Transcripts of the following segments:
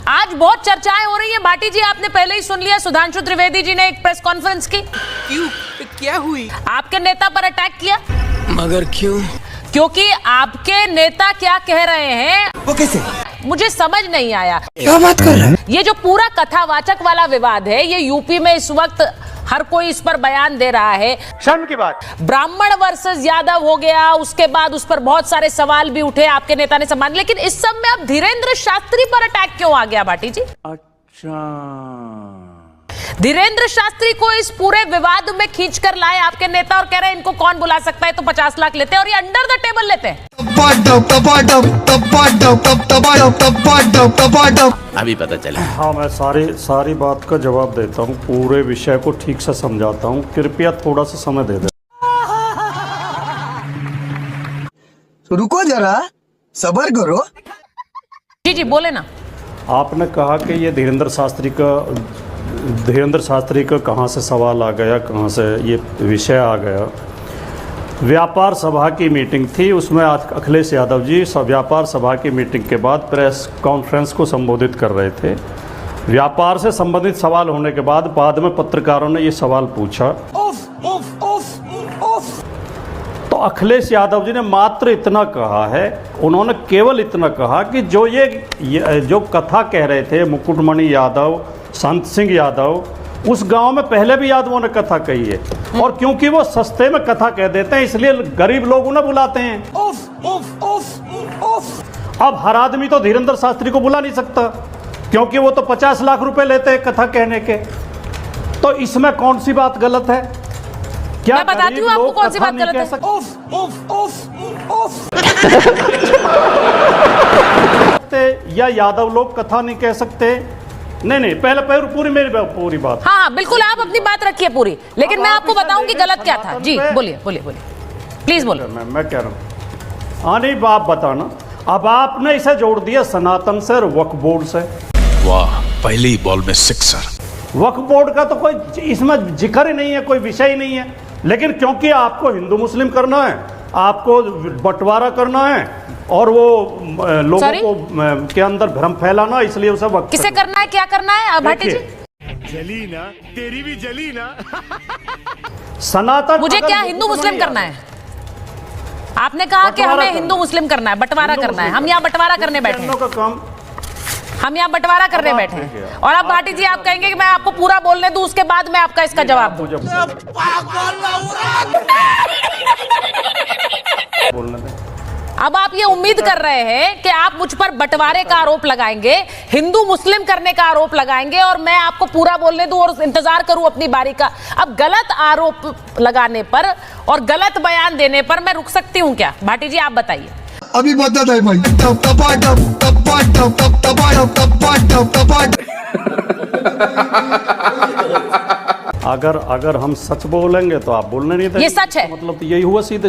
आज बहुत चर्चाएं हो रही है भाटी जी, आपने पहले ही सुन लिया, सुधांशु त्रिवेदी जी ने एक प्रेस कॉन्फ्रेंस की। क्यों, क्या हुई? आपके नेता पर अटैक किया। मगर क्यों? क्योंकि आपके नेता क्या कह रहे हैं वो कैसे? मुझे समझ नहीं आया। क्या बात कर रहे हैं? ये जो पूरा कथावाचक वाला विवाद है, ये यूपी में इस वक्त हर कोई इस पर बयान दे रहा है। शर्म की बात। ब्राह्मण वर्सेस यादव हो गया, उसके बाद उस पर बहुत सारे सवाल भी उठे, आपके नेता ने सम्मान, लेकिन इस सब में अब धीरेन्द्र शास्त्री पर अटैक क्यों आ गया भाटी जी? अच्छा, धीरेन्द्र शास्त्री को इस पूरे विवाद में खींच कर लाए आपके नेता और कह रहे हैं इनको कौन बुला सकता है, तो 50 लाख लेते हैं और ये अंडर द टेबल लेते हैं। अभी पता चला। हाँ, मैं सारी बात का जवाब देता हूँ, पूरे विषय को ठीक से समझाता हूँ, कृपया थोड़ा सा समय दे दें। रुको जरा, सब्र करो। जी जी बोले ना। आपने कहा कि ये धीरेन्द्र शास्त्री का कहाँ से सवाल आ गया, कहाँ से ये विषय आ गया। व्यापार सभा की मीटिंग थी, उसमें आज अखिलेश यादव जी व्यापार सभा की मीटिंग के बाद प्रेस कॉन्फ्रेंस को संबोधित कर रहे थे। व्यापार से संबंधित सवाल होने के बाद में पत्रकारों ने ये सवाल पूछा। तो अखिलेश यादव जी ने मात्र इतना कहा है, उन्होंने केवल इतना कहा कि जो कथा कह रहे थे मुकुटमणि यादव, संत सिंह यादव, उस गांव में पहले भी यादवों ने कथा कही है, और क्योंकि वो सस्ते में कथा कह देते हैं इसलिए गरीब लोग उन्हें बुलाते हैं। अब हर आदमी तो धीरेन्द्र शास्त्री को बुला नहीं सकता, क्योंकि वो तो 50 लाख रुपए लेते हैं कथा कहने के। तो इसमें कौन सी बात गलत है? क्या मैं बताती हूँ आपको कौन सी बात गलत है। या यादव लोग कथा नहीं कह सकते? नहीं, पहले पूरी बात। हाँ, बिल्कुल, आप अपनी बात रखिए पूरी, लेकिन मैं आपको बताऊंगी गलत क्या था। जी बोलिए प्लीज बोलिए। मैं कह रहा हूँ, हाँ नहीं, आप बताना। अब आपने इसे जोड़ दिया सनातन से और वक्फ बोर्ड से। वाह, पहली बॉल में सिक्सर। वक्फ बोर्ड का तो कोई इसमें जिक्र ही नहीं है, कोई विषय ही नहीं है, लेकिन क्योंकि आपको हिंदू मुस्लिम करना है, आपको बंटवारा करना है और वो लोगों को के अंदर भ्रम फैलाना, इसलिए उसे वक्त किसे करना है, क्या करना है भाटी जी? जली ना, तेरी भी जली ना। सनातन मुझे क्या हिंदू मुस्लिम करना है? आपने कहा कि हमें हिंदू मुस्लिम करना है, बंटवारा करना है। हम यहाँ बंटवारा करने बैठे हैं, हम यहाँ बंटवारा करने बैठे हैं, और अब भाटी जी आप कहेंगे कि मैं आपको पूरा बोलने दूं, उसके बाद मैं आपका इसका जवाब दूं। अब आप ये उम्मीद कर रहे हैं कि आप मुझ पर बंटवारे का आरोप लगाएंगे, हिंदू मुस्लिम करने का आरोप लगाएंगे, और मैं आपको पूरा बोलने दूं और इंतजार करूं अपनी बारी का। अब गलत आरोप लगाने पर और गलत बयान देने पर मैं रुक सकती हूं क्या? भाटी जी आप बताइए। अभी बता दे भाई। अगर हम सच बोलेंगे तो आप बोलने नहीं देंगे। ये सच है, मतलब यही हुआ सीधे।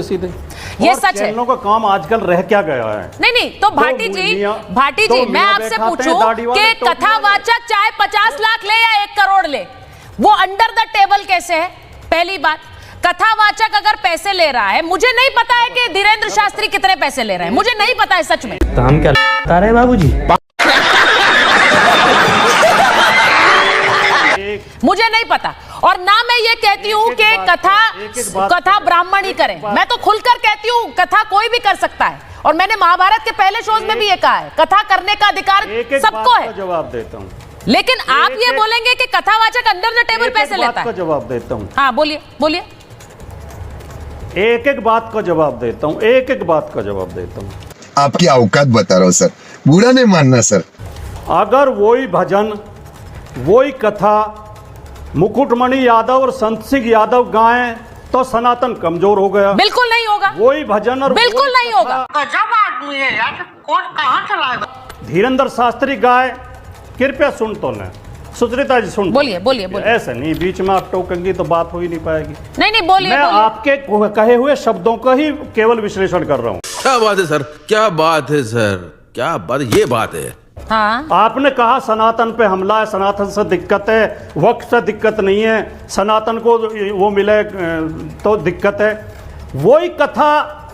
ये सच है। चैनलों का काम आजकल रह क्या गया है? नहीं, तो भाटी जी मैं आपसे पूछूं कि कथावाचक चाहे 50 लाख ले या 1 करोड़ ले, वो अंडर द टेबल कैसे है? पहली बात, कथावाचक अगर पैसे ले रहा है, मुझे नहीं पता है कि धीरेन्द्र शास्त्री कितने पैसे ले रहे हैं, मुझे नहीं पता है सच में। तो हम क्या बता रहे हैं बाबूजी? मुझे नहीं पता, और ना मैं ये कहती हूँ कि कथा ब्राह्मण ही करें। मैं तो खुलकर कहती हूँ कथा कोई भी कर सकता है, और मैंने महाभारत के पहले शोज में भी ये कहा है, कथा करने का अधिकार सबको है। जवाब देता हूँ, लेकिन आप ये बोलेंगे कि कथावाचक अंडर द टेबल पैसे लेता है। जवाब देता हूँ। हाँ बोलिए। एक बात का जवाब देता हूँ, एक बात का जवाब देता हूँ। आपकी औकात बता रहा हूँ सर, बुरा नहीं मानना सर। अगर वही भजन, वही कथा मुकुटमणि यादव और संत सिंह यादव गाएं तो सनातन कमजोर हो गया? बिल्कुल नहीं होगा। वही भजन और बिल्कुल नहीं होगा। गजब आदमी है यार, कौन कहाँ चलाएगा? धीरेन्द्र शास्त्री गाए, कृपया सुन तो लें। सुचरिता जी सुन। बोलिए। ऐसे नहीं, बीच में आप टोकेंगी तो बात हो ही नहीं पाएगी। नहीं बोलिए। मैं आपके कहे हुए शब्दों का ही केवल विश्लेषण कर रहा हूँ। क्या बात है सर, क्या बात है सर, क्या बात, ये बात है। हाँ। आपने कहा सनातन पे हमला है, सनातन से दिक्कत है, वक्त से दिक्कत नहीं है, सनातन को वो मिले तो दिक्कत है। वही कथा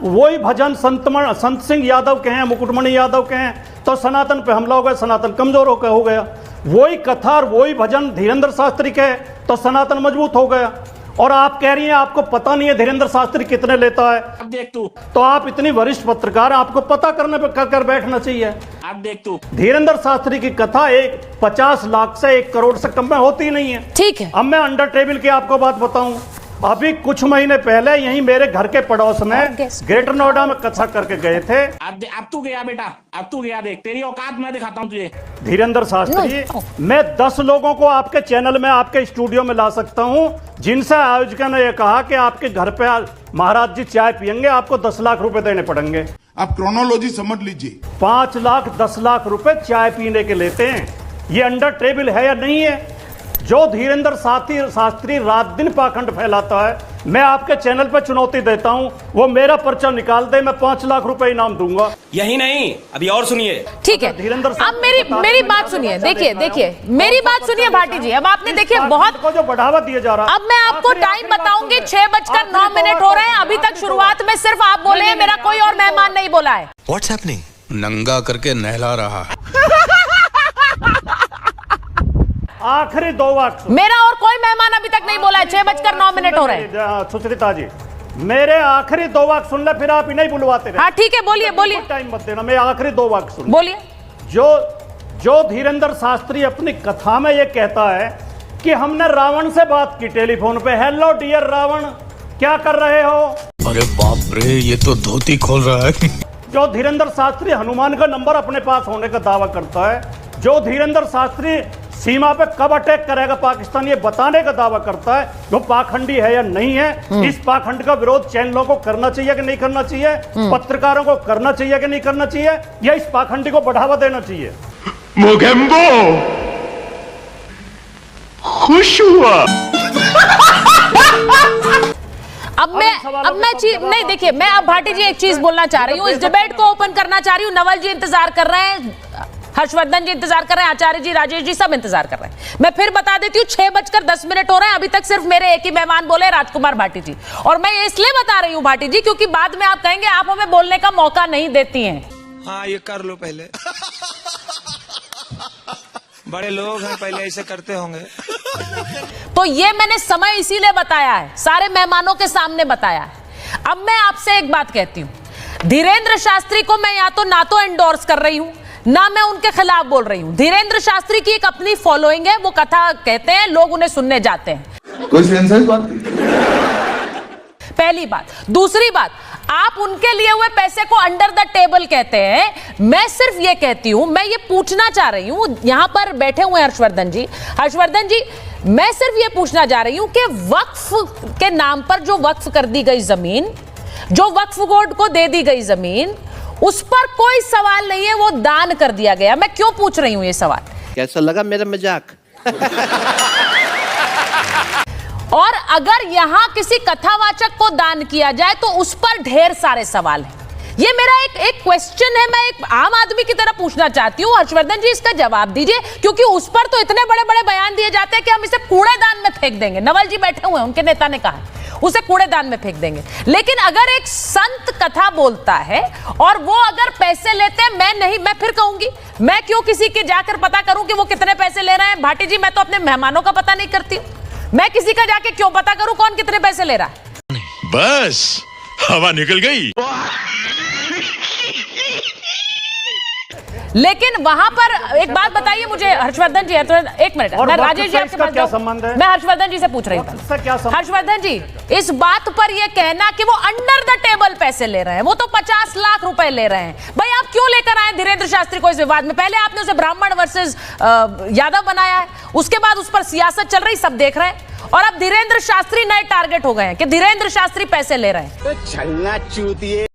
वही भजन संत सिंह यादव के हैं, मुकुटमणि यादव के हैं, तो सनातन पे हमला हो गया, सनातन कमजोर हो गया। वही कथा और वही भजन धीरेंद्र शास्त्री के है, तो सनातन मजबूत हो गया। और आप कह रही हैं आपको पता नहीं है धीरेंद्र शास्त्री कितने लेता है। अब देख तू, तो आप इतनी वरिष्ठ पत्रकार, आपको पता करने पे कर बैठना चाहिए। अब देख तू, धीरेंद्र शास्त्री की कथा 50 लाख से 1 करोड़ से कम में होती नहीं है। ठीक है। अब मैं अंडर टेबल की आपको बात बताऊं, अभी कुछ महीने पहले यहीं मेरे घर के पड़ोस में ग्रेटर नोएडा में कथा करके गए थे। अब तू गया बेटा, अब तू गया, देख तेरी औकात मैं दिखाता हूं तुझे। धीरेंद्र शास्त्री, मैं 10 लोगों को आपके चैनल में, आपके स्टूडियो में ला सकता हूं, जिनसे आयोजक ने यह कहा कि आपके घर पे महाराज जी चाय पियेंगे, आपको 10 लाख रुपए देने पड़ेंगे। आप क्रोनोलॉजी समझ लीजिए। 5 लाख 10 लाख रुपए चाय पीने के लेते हैं। ये अंडर टेबल है या नहीं है? जो धीरेंद्र शास्त्री रात दिन पाखंड फैलाता है, मैं आपके चैनल पर चुनौती देता हूं, वो मेरा पर्चा निकाल दे, मैं 5 लाख रुपए इनाम दूंगा। यही नहीं, अभी और सुनिए। ठीक है, अब मेरी बात सुनिए। देखिए मेरी बात सुनिए भाटी जी। अब आपने देखिए बहुत को जो बढ़ावा दिया जा रहा है। अब मैं आपको टाइम बताऊंगी, 6:09 हो रहे हैं। अभी तक शुरुआत में सिर्फ आप बोले हैं, मेरा कोई और मेहमान नहीं बोला है। What's happening? नंगा करके नहला रहा है। आखिरी 2 वाक्य, मेरा और कोई मेहमान अभी तक नहीं बोला है। 6:09 हो रहे हैं। सुचरिता जी, मेरे आखिरी 2 वाक्य सुन ले, फिर आप ही नहीं बुलवाते रहे। हाँ ठीक है, बोलिए। टाइम मत देना, मैं आखिरी 2 वाक्य सुन। बोलिए। जो धीरेंद्र शास्त्री अपनी कथा में ये कहता है कि हमने रावण से बात की टेलीफोन पे, हेलो डियर रावण, क्या कर रहे हो? अरे बाप रे, ये तो धोती खोल रहा है। जो धीरेंद्र शास्त्री हनुमान का नंबर अपने पास होने का दावा करता है, जो धीरेंद्र शास्त्री सीमा पे कब अटैक करेगा पाकिस्तान ये बताने का दावा करता है, वो पाखंडी है या नहीं है? इस पाखंड का विरोध चैनलों को करना चाहिए कि नहीं करना चाहिए? पत्रकारों को करना चाहिए कि नहीं करना चाहिए? या इस पाखंडी को बढ़ावा देना चाहिए? मोगेम्बो खुश हुआ। अब मैं चीज नहीं, देखिए मैं अब भाटी जी एक चीज बोलना चाह रही हूँ, इस डिबेट को ओपन करना चाह रही हूँ। नवल जी इंतजार कर रहे हैं, हर्षवर्धन जी इंतजार कर रहे हैं, आचार्य जी, राजेश जी सब इंतजार कर रहे हैं। मैं फिर बता देती हूँ, 6:10 हो रहे हैं। अभी तक सिर्फ मेरे एक ही मेहमान बोले, राजकुमार भाटी जी। और मैं ये इसलिए बता रही हूँ भाटी जी, क्योंकि बाद में आप कहेंगे आप हमें बोलने का मौका नहीं देती हैं। हाँ, ये कर लो पहले। बड़े लोग हैं, पहले ऐसे करते होंगे। तो ये मैंने समय इसीलिए बताया है, सारे मेहमानों के सामने बताया है। अब मैं आपसे एक बात कहती हूँ, धीरेंद्र शास्त्री को मैं या तो एंडोर्स कर रही हूं, ना मैं उनके खिलाफ बोल रही हूं। धीरेंद्र शास्त्री की एक अपनी फॉलोइंग है, वो कथा कहते हैं, लोग उन्हें सुनने जाते हैं। कोई सेंस है इस बात की? पहली बात। दूसरी बात, आप उनके लिए हुए पैसे को अंडर द टेबल कहते हैं। मैं सिर्फ ये कहती हूं, मैं ये पूछना चाह रही हूं, यहां पर बैठे हुए हर्षवर्धन जी, मैं सिर्फ ये पूछना चाह रही हूं कि वक्फ के नाम पर जो वक्फ कर दी गई जमीन, जो वक्फ बोर्ड को दे दी गई जमीन, उस पर कोई सवाल नहीं है, वो दान कर दिया गया। मैं क्यों पूछ रही हूं ये सवाल? कैसा लगा मेरा मजाक? और अगर यहां किसी कथावाचक को दान किया जाए तो उस पर ढेर सारे सवाल हैं। ये मेरा एक क्वेश्चन है, मैं एक आम आदमी की तरह पूछना चाहती हूं। हर्षवर्धन जी इसका जवाब दीजिए, क्योंकि उस पर तो इतने बड़े बड़े बयान दिए जाते हैं कि हम इसे कूड़ेदान में फेंक देंगे। नवल जी बैठे हुए हैं, उनके नेता ने कहा उसे कूड़ेदान में फेंक देंगे। लेकिन अगर एक संत कथा बोलता है और वो अगर पैसे लेते हैं, मैं फिर कहूंगी, मैं क्यों किसी के जाकर पता करूं कि वो कितने पैसे ले रहे हैं? भाटी जी, मैं तो अपने मेहमानों का पता नहीं करती, मैं किसी का जाके क्यों पता करूं कौन कितने पैसे ले रहा है? बस हवा निकल गई। लेकिन वहां पर एक बात बताइए मुझे हर्षवर्धन जी, तो एक मिनट, मैं राजेश जी आपके पास संबंध है? मैं हर्षवर्धन जी से पूछ रही हूँ। हर्षवर्धन जी, इस बात पर यह कहना कि वो अंडर द टेबल पैसे ले रहे हैं, वो तो 50 लाख रुपए ले रहे हैं, भाई आप क्यों लेकर आए धीरेंद्र शास्त्री को इस विवाद में? पहले आपने उसे ब्राह्मण वर्सेस यादव बनाया है, उसके बाद उस पर सियासत चल रही, सब देख रहे हैं, और अब धीरेंद्र शास्त्री नए टारगेट हो गए हैं कि धीरेंद्र शास्त्री पैसे ले रहे हैं। छलना चूतिए।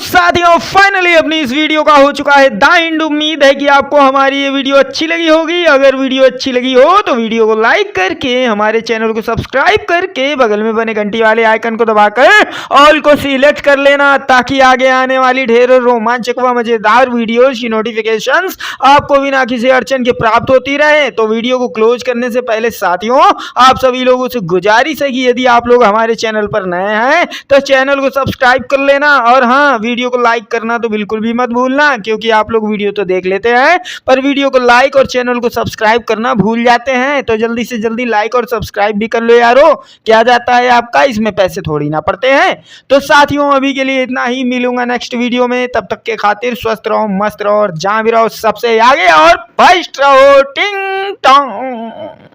साथियों फाइनली अपनी इस वीडियो का हो चुका है द एंड। उम्मीद है कि आपको हमारी ये वीडियो अच्छी लगी होगी। अगर वीडियो अच्छी लगी हो तो वीडियो को लाइक करके हमारे चैनल को सब्सक्राइब करके बगल में बने घंटी वाले आइकन को दबाकर ऑल को सिलेक्ट कर लेना, ताकि आगे आने वाली ढेरों रोमांचक व मजेदार वीडियोस की नोटिफिकेशंस आपको बिना किसी अड़चन के प्राप्त होती रहे। तो वीडियो को क्लोज करने से पहले साथियों आप सभी लोगों से गुजारिश है कि यदि आप लोग हमारे चैनल पर नए हैं तो चैनल को सब्सक्राइब कर लेना, और हाँ, वीडियो को लाइक करना तो बिल्कुल भी मत भूलना, क्योंकि आप लोग वीडियो तो देख लेते हैं पर वीडियो को लाइक और चैनल को सब्सक्राइब करना भूल जाते हैं। तो जल्दी से जल्दी लाइक और सब्सक्राइब भी कर लो यारो, क्या जाता है आपका, इसमें पैसे थोड़ी ना पड़ते हैं। तो साथियों अभी के लिए इतना ही, मिलूंगा नेक्स्ट वीडियो में, तब तक के खातिर स्वस्थ रहो, मस्त रहो और जहां भी रहो सबसे आगे और फर्स्ट रहो। टिंग टोंग।